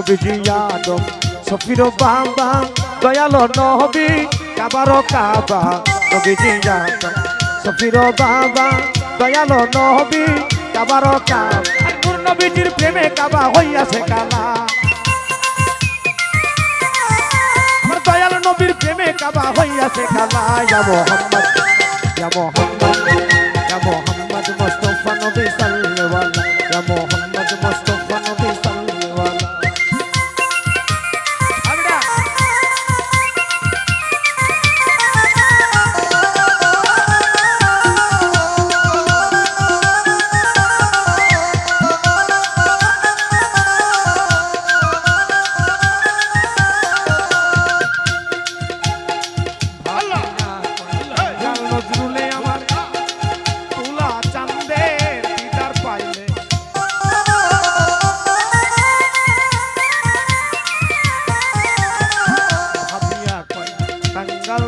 নবীজি আদম সফির বাবা দয়ালো নবী কাবার কাবা নবীজি আদম সফির বাবা দয়ালো নবী কাবার কাবা নূর নবীজির প্রেমে কাবা হইয়াছে কালা আমার দয়াল নবীর প্রেমে কাবা হইয়াছে কালা ইয়া মুহাম্মদ ইয়া মুহাম্মদ ইয়া মুহাম্মদ মুস্তাফা নবী সাল্লাল্লাহু আলাইহি ইয়া মুহাম্মদ মুস্তাফা নবী সাল্লাল্লাহু আলাইহি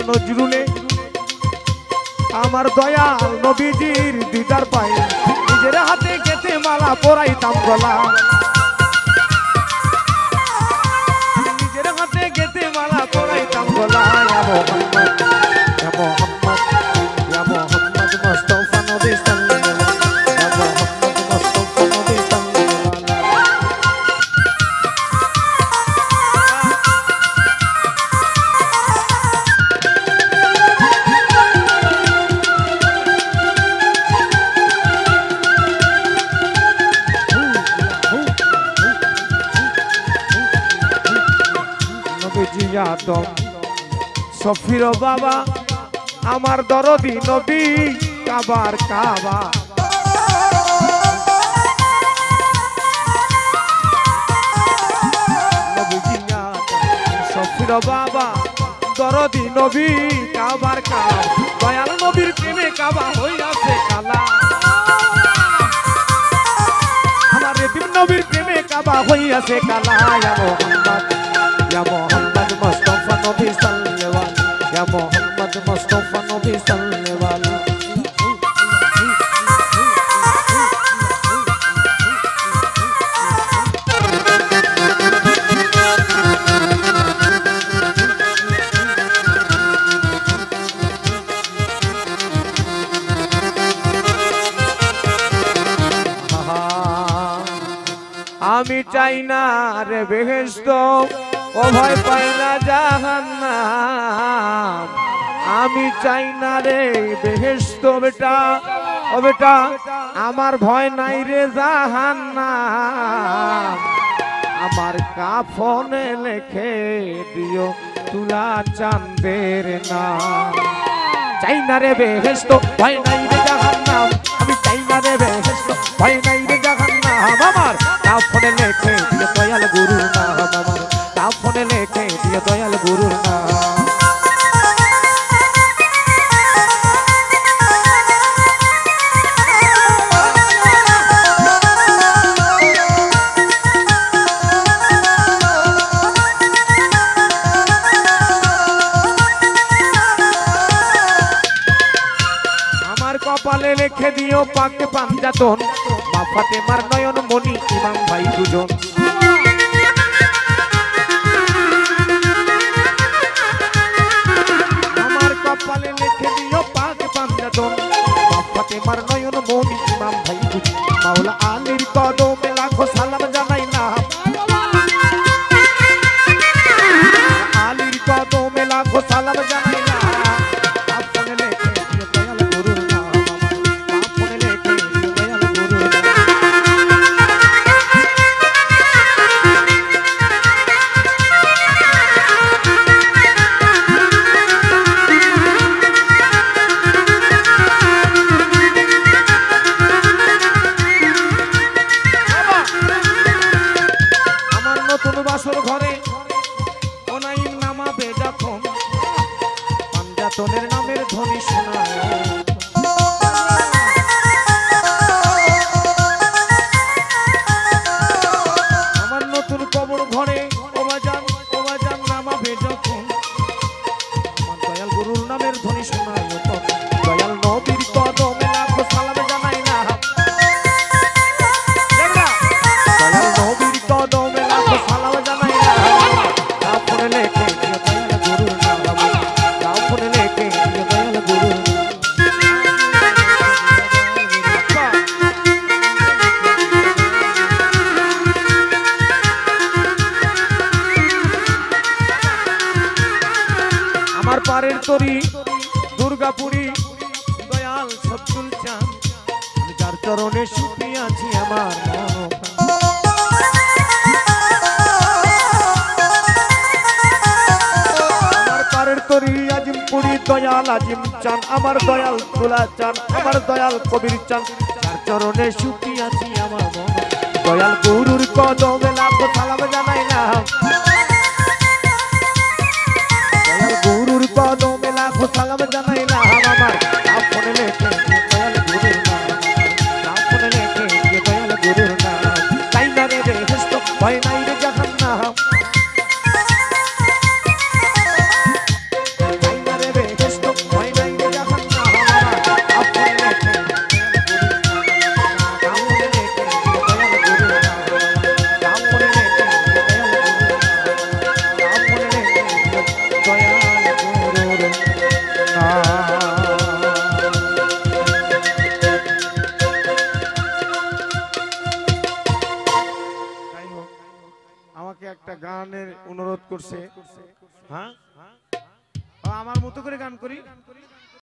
নজরুলে আমার দয়াল নবীজির দিদার পাই নিজের হাতে গেতে মালা পরাইতাম গলা নিজের হাতে গেতে মালা পরাইতাম গলা ইয়া মুহাম্মদ ইয়া মুহাম্মদ ইয়া মুহাম্মদ মুস্তাফা নবী সাল্লাল্লাহু আলাইহি ইয়া মুহাম্মদ মুস্তাফা নবী সাল্লাল্লাহু আদম সফির বাবা আমার দরদি নবী কাবার কাবা নবীজি আদম সফির বাবা দরদি নবী কাবার কাবা দয়াল নবীর প্রেমে কাবা হইয়াছে কালা আমার রেতিম নবীর প্রেমে কাবা হইয়াছে কালা ইয়া মুহাম্মদ ইয়া মুহাম্মদ মুস্তাফা নবী সাল্লাল্লাহু আলাইহি ইয়া মুহাম্মদ মুস্তাফা নবী সাল্লাল্লাহু আলাইহি আমি চাই না রে বেহেশত ও ভয় পাই না জাহান্নাম আমি চাই না রে বেহেশত বেটা ও বেটা আমার ভয় নাই রে জাহান্নাম আমার কাফনে লিখে দিও তুলা চাঁদের নাম চাই না রে বেহেশত ভয় নাই রে জাহান্নাম আমি চাই না রে বেহেশত ভয় নাই রে জাহান্নাম আমার কাফনে লিখে দিও দয়াল গুরুর নাম আমার কাফনে লিখে দিও দয়াল গুরুর নাম কপালে লিখে দিও পাকে পাঞ্জাতন মা ফাতেমার নয়ন মনি ইমাম ভাই দুজন আমার কপালে লিখে দিও পাকে পাঞ্জাতন মা ফাতেমার নয়ন মনি ইমাম ভাই দুজন মাওলা আলীর কদমে লাখো সালাম জানাই না আলীর কদমে লাখো সালাম জানাই না তরি দুর্গাপুরি দয়াল সবদুল চাঁদ আমি যার চরণে সুখী আছি আমার মন আমার পারের তরি আজিমপুরি দয়াল আজিম চাঁদ আমার দয়াল তুলা চাঁদ আমার দয়াল কবির চাঁদ যার চরণে সুখী আছি আমার মন দয়াল গুরুর কদমে লাখো সালাম জানাইলাম দয়াল গুরুর কদমে লাখো সালাম জানাইলাম আমার আপন লেখে দয়াল গুরুর নাম আপন লেখে দয়াল গুরুর নাম তাই না রে বেহেশত ভয় নাই রে জাহান্নাম তাই না রে বেহেশত ভয় নাই রে জাহান্নাম আমার আপন লেখে আমাকে একটা গানের অনুরোধ করছে হ্যাঁ আমার মতো করে গান করি